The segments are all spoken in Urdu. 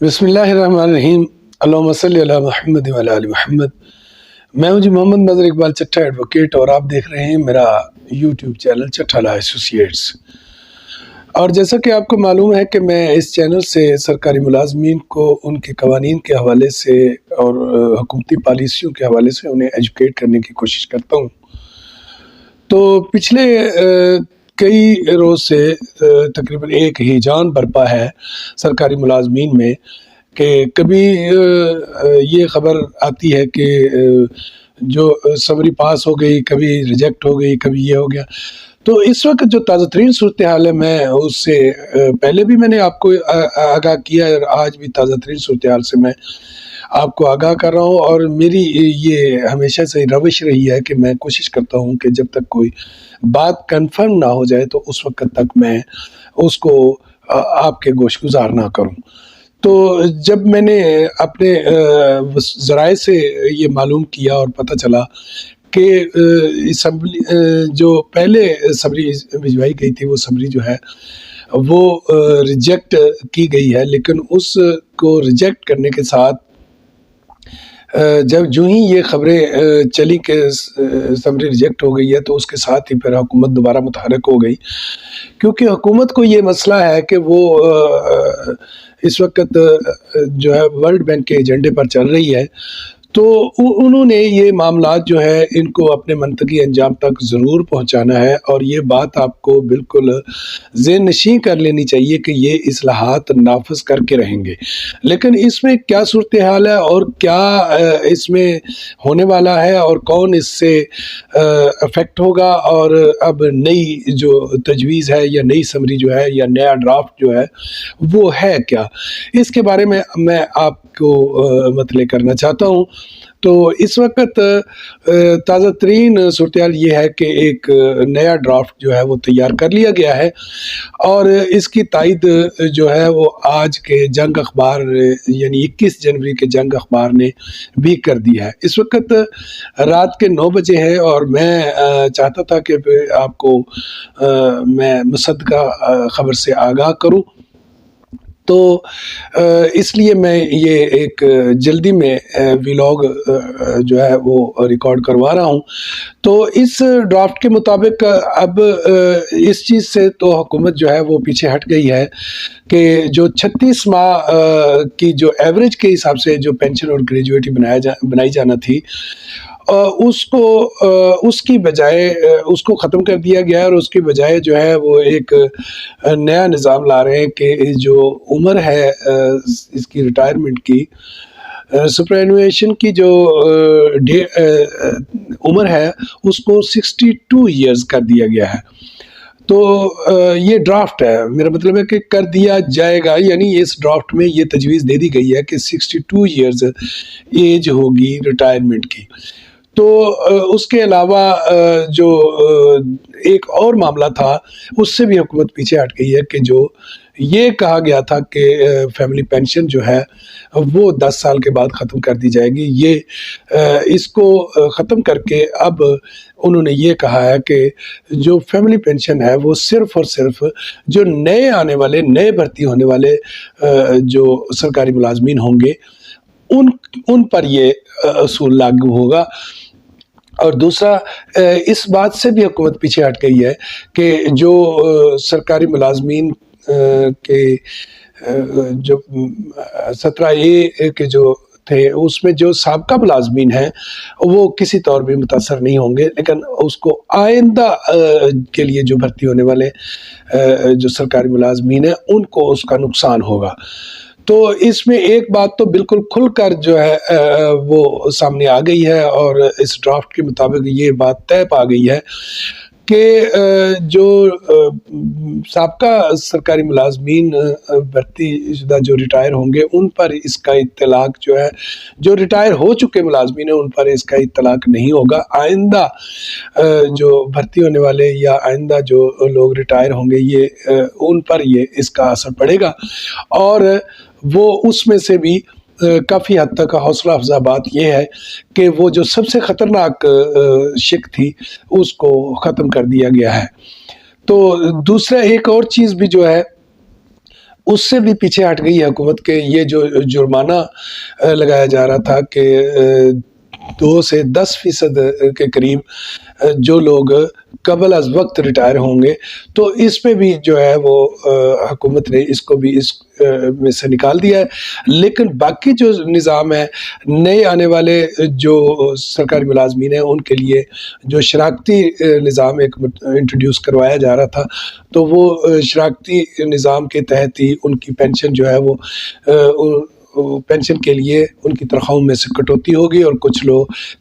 بسم اللہ الرحمن الرحیم، اللہم صلی علی محمد وعلی آل محمد۔ میں ہوں محمد مظہر اقبال چٹھا ایڈوکیٹ، اور آپ دیکھ رہے ہیں میرا یوٹیوب چینل چٹھا لا ایسوسیٹس۔ اور جیسا کہ آپ کو معلوم ہے کہ میں اس چینل سے سرکاری ملازمین کو ان کے قوانین کے حوالے سے اور حکومتی پالیسیوں کے حوالے سے انہیں ایجوکیٹ کرنے کی کوشش کرتا ہوں۔ تو پچھلے کئی روز سے تقریباً ایک ہیجان برپا ہے سرکاری ملازمین میں کہ کبھی یہ خبر آتی ہے کہ جو سمری پاس ہو گئی، کبھی ریجیکٹ ہو گئی، کبھی یہ ہو گیا۔ تو اس وقت جو تازہ ترین صورتحال ہے، میں اس سے پہلے بھی میں نے آپ کو آگاہ کیا ہے، اور آج بھی تازہ ترین صورتحال سے میں آپ کو آگاہ کر رہا ہوں۔ اور میری یہ ہمیشہ سے روش رہی ہے کہ میں کوشش کرتا ہوں کہ جب تک کوئی بات کنفرم نہ ہو جائے تو اس وقت تک میں اس کو آپ کے گوش گزار نہ کروں۔ تو جب میں نے اپنے ذرائع سے یہ معلوم کیا اور پتہ چلا کہ اسمبلی جو پہلے سمری بھجوائی گئی تھی، وہ سمری جو ہے وہ ریجیکٹ کی گئی ہے، لیکن اس کو ریجیکٹ کرنے کے ساتھ جو ہی یہ خبریں چلی کہ سمری ریجیکٹ ہو گئی ہے، تو اس کے ساتھ ہی پھر حکومت دوبارہ متحرک ہو گئی، کیونکہ حکومت کو یہ مسئلہ ہے کہ وہ اس وقت جو ہے ورلڈ بینک کے ایجنڈے پر چل رہی ہے۔ تو انہوں نے یہ معاملات جو ہے ان کو اپنے منطقی انجام تک ضرور پہنچانا ہے، اور یہ بات آپ کو بالکل ذہن نشین کر لینی چاہیے کہ یہ اصلاحات نافذ کر کے رہیں گے۔ لیکن اس میں کیا صورتحال ہے اور کیا اس میں ہونے والا ہے اور کون اس سے افیکٹ ہوگا، اور اب نئی جو تجویز ہے یا نئی سمری جو ہے یا نیا ڈرافٹ جو ہے وہ ہے کیا، اس کے بارے میں آپ کو مطلع کرنا چاہتا ہوں۔ تو اس وقت تازہ ترین صورتحال یہ ہے کہ ایک نیا ڈرافٹ جو ہے وہ تیار کر لیا گیا ہے، اور اس کی تائید جو ہے وہ آج کے جنگ اخبار یعنی 21 جنوری کے جنگ اخبار نے بھی کر دی ہے۔ اس وقت رات کے 9 بجے ہے، اور میں چاہتا تھا کہ آپ کو میں مصدقہ خبر سے آگاہ کروں، تو اس لیے میں یہ ایک جلدی میں ویلاگ جو ہے وہ ریکارڈ کروا رہا ہوں۔ تو اس ڈرافٹ کے مطابق اب اس چیز سے تو حکومت جو ہے وہ پیچھے ہٹ گئی ہے کہ جو 36 ماہ کی جو ایوریج کے حساب سے جو پینشن اور گریجویٹی بنائی جانا تھی، اس کی بجائے اس کو ختم کر دیا گیا ہے، اور اس کی بجائے جو ہے وہ ایک نیا نظام لا رہے ہیں کہ جو عمر ہے اس کی ریٹائرمنٹ کی، سپرانویشن کی جو عمر ہے اس کو 62 ایئرز کر دیا گیا ہے۔ تو یہ ڈرافٹ ہے، میرا مطلب ہے کہ کر دیا جائے گا، یعنی اس ڈرافٹ میں یہ تجویز دے دی گئی ہے کہ 62 ایئرز ایج ہوگی ریٹائرمنٹ کی۔ تو اس کے علاوہ جو ایک اور معاملہ تھا، اس سے بھی حکومت پیچھے ہٹ گئی ہے کہ جو یہ کہا گیا تھا کہ فیملی پینشن جو ہے وہ 10 سال کے بعد ختم کر دی جائے گی، یہ اس کو ختم کر کے اب انہوں نے یہ کہا ہے کہ جو فیملی پینشن ہے وہ صرف اور صرف جو نئے آنے والے، نئے بھرتی ہونے والے جو سرکاری ملازمین ہوں گے ان پر یہ اصول لاگو ہوگا۔ اور دوسرا، اس بات سے بھی حکومت پیچھے ہٹ گئی ہے کہ جو سرکاری ملازمین کے جو 17A کے جو تھے، اس میں جو سابقہ ملازمین ہیں وہ کسی طور بھی متاثر نہیں ہوں گے، لیکن اس کو آئندہ کے لیے جو بھرتی ہونے والے جو سرکاری ملازمین ہیں ان کو اس کا نقصان ہوگا۔ تو اس میں ایک بات تو بالکل کھل کر جو ہے وہ سامنے آ گئی ہے، اور اس ڈرافٹ کے مطابق یہ بات طے پا گئی ہے کہ جو سابقہ سرکاری ملازمین بھرتی شدہ جو ریٹائر ہوں گے ان پر اس کا اطلاق جو ہے، جو ریٹائر ہو چکے ملازمین ہیں ان پر اس کا اطلاق نہیں ہوگا۔ آئندہ جو بھرتی ہونے والے یا آئندہ جو لوگ ریٹائر ہوں گے یہ ان پر یہ اس کا اثر پڑے گا، اور وہ اس میں سے بھی کافی حد تک حوصلہ افزا بات یہ ہے کہ وہ جو سب سے خطرناک شق تھی اس کو ختم کر دیا گیا ہے۔ تو دوسرا ایک اور چیز بھی جو ہے اس سے بھی پیچھے ہٹ گئی ہے حکومت کے یہ جو جرمانہ لگایا جا رہا تھا کہ 2 سے 10% کے قریب جو لوگ قبل از وقت ریٹائر ہوں گے، تو اس پہ بھی جو ہے وہ حکومت نے اس کو بھی اس میں سے نکال دیا ہے۔ لیکن باقی جو نظام ہے، نئے آنے والے جو سرکاری ملازمین ہیں ان کے لیے جو شراکتی نظام ایک انٹروڈیوس کروایا جا رہا تھا، تو وہ شراکتی نظام کے تحت ہی ان کی پینشن جو ہے وہ پینشن کے لیے ان کی تنخواہوں میں سے کٹوتی ہوگی، اور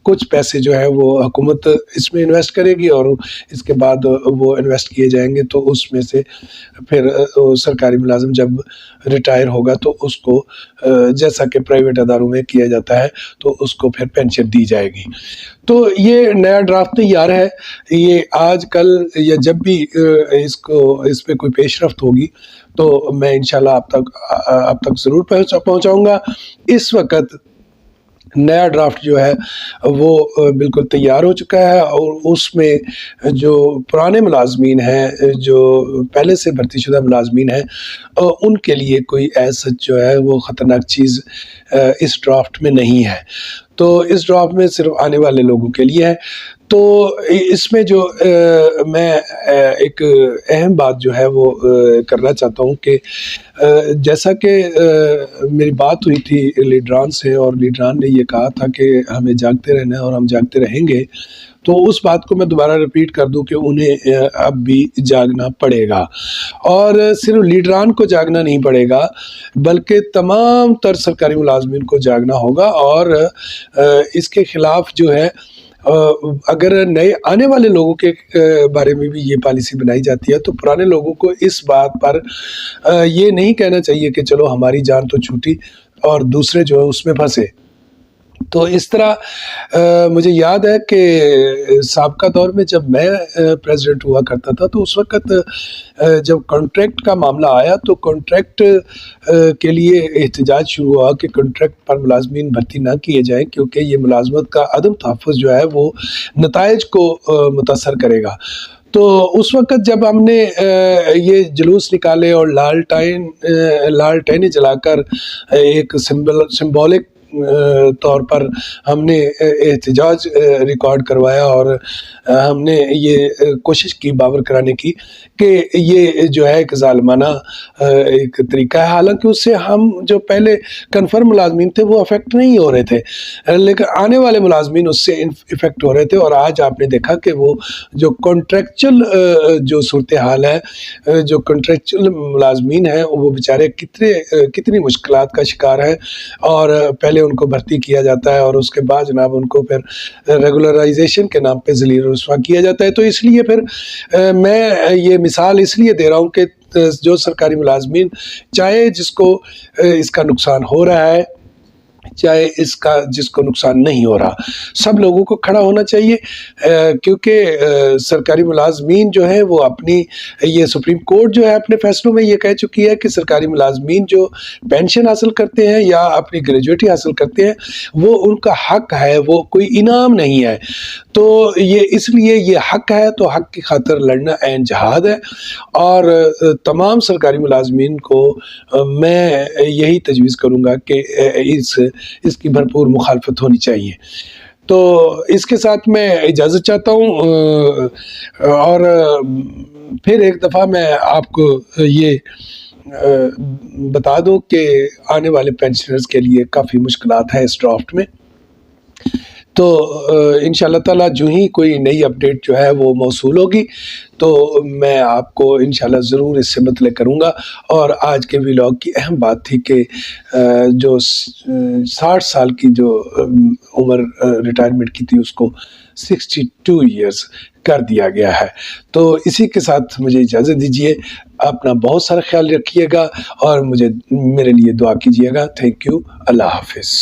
کچھ پیسے جو ہے وہ حکومت اس میں انویسٹ کرے گی، اور اس کے بعد وہ انویسٹ کیے جائیں گے تو اس میں سے پھر سرکاری ملازم جب ریٹائر ہوگا تو اس کو جیسا کہ پرائیویٹ اداروں میں کیا جاتا ہے تو اس کو پھر پینشن دی جائے گی۔ تو یہ نیا ڈرافٹ تیار ہے، یہ آج کل یا جب بھی اس پہ کوئی پیش رفت ہوگی تو میں انشاءاللہ آپ تک ضرور پہنچاؤں گا۔ اس وقت نیا ڈرافٹ جو ہے وہ بالکل تیار ہو چکا ہے، اور اس میں جو پرانے ملازمین ہیں، جو پہلے سے بھرتی شدہ ملازمین ہیں، ان کے لیے کوئی ایسا جو ہے وہ خطرناک چیز اس ڈرافٹ میں نہیں ہے۔ تو اس ڈرافٹ میں صرف آنے والے لوگوں کے لیے ہے۔ تو اس میں جو میں ایک اہم بات جو ہے وہ کرنا چاہتا ہوں کہ جیسا کہ میری بات ہوئی تھی لیڈران سے، اور لیڈران نے یہ کہا تھا کہ ہمیں جاگتے رہنا ہے اور ہم جاگتے رہیں گے، تو اس بات کو میں دوبارہ ریپیٹ کر دوں کہ انہیں اب بھی جاگنا پڑے گا، اور صرف لیڈران کو جاگنا نہیں پڑے گا بلکہ تمام تر سرکاری ملازمین کو جاگنا ہوگا، اور اس کے خلاف جو ہے اگر نئے آنے والے لوگوں کے بارے میں بھی یہ پالیسی بنائی جاتی ہے تو پرانے لوگوں کو اس بات پر یہ نہیں کہنا چاہیے کہ چلو ہماری جان تو چھوٹی اور دوسرے جو ہے اس میں پھنسے۔ تو اس طرح مجھے یاد ہے کہ سابقہ دور میں جب میں پریزیڈنٹ ہوا کرتا تھا تو اس وقت جب کانٹریکٹ کا معاملہ آیا تو کانٹریکٹ کے لیے احتجاج شروع ہوا کہ کانٹریکٹ پر ملازمین بھرتی نہ کیے جائیں، کیونکہ یہ ملازمت کا عدم تحفظ جو ہے وہ نتائج کو متاثر کرے گا۔ تو اس وقت جب ہم نے یہ جلوس نکالے اور لالٹینیں جلا کر ایک سمبولک طور پر ہم نے احتجاج ریکارڈ کروایا، اور ہم نے یہ کوشش کی باور کرانے کی کہ یہ جو ہے ایک ظالمانہ ایک طریقہ ہے، حالانکہ اس سے ہم جو پہلے کنفرم ملازمین تھے وہ افیکٹ نہیں ہو رہے تھے، لیکن آنے والے ملازمین اس سے افیکٹ ہو رہے تھے، اور آج آپ نے دیکھا کہ وہ جو کانٹریکچل جو صورتحال ہے، جو کانٹریکچل ملازمین ہیں وہ بیچارے کتنی مشکلات کا شکار ہیں، اور پہلے ان کو بھرتی کیا جاتا ہے اور اس کے بعد جناب ان کو پھر ریگولرائزیشن کے نام پہ ذلیل و رسوا کیا جاتا ہے۔ تو اس لیے پھر میں یہ مثال اس لیے دے رہا ہوں کہ جو سرکاری ملازمین، چاہے جس کو اس کا نقصان ہو رہا ہے چاہے جس کو نقصان نہیں ہو رہا، سب لوگوں کو کھڑا ہونا چاہیے، کیونکہ سرکاری ملازمین جو ہیں وہ یہ سپریم کورٹ جو ہے اپنے فیصلوں میں یہ کہہ چکی ہے کہ سرکاری ملازمین جو پینشن حاصل کرتے ہیں یا اپنی گریجویٹی حاصل کرتے ہیں وہ ان کا حق ہے، وہ کوئی انعام نہیں ہے۔ تو اس لیے یہ حق ہے، تو حق کی خاطر لڑنا عین جہاد ہے، اور تمام سرکاری ملازمین کو میں یہی تجویز کروں گا کہ اس کی بھرپور مخالفت ہونی چاہیے۔ تو اس کے ساتھ میں اجازت چاہتا ہوں، اور پھر ایک دفعہ میں آپ کو یہ بتا دوں کہ آنے والے پینشنرز کے لیے کافی مشکلات ہیں اس ڈرافٹ میں۔ تو انشاءاللہ تعالیٰ جو ہی کوئی نئی اپڈیٹ جو ہے وہ موصول ہوگی تو میں آپ کو انشاءاللہ ضرور اس سے مطلع کروں گا۔ اور آج کے ویلاگ کی اہم بات تھی کہ جو 60 سال کی جو عمر ریٹائرمنٹ کی تھی اس کو 62 ایئرز کر دیا گیا ہے۔ تو اسی کے ساتھ مجھے اجازت دیجیے، اپنا بہت سارا خیال رکھیے گا اور میرے لیے دعا کیجیے گا۔ تھینک یو، اللہ حافظ۔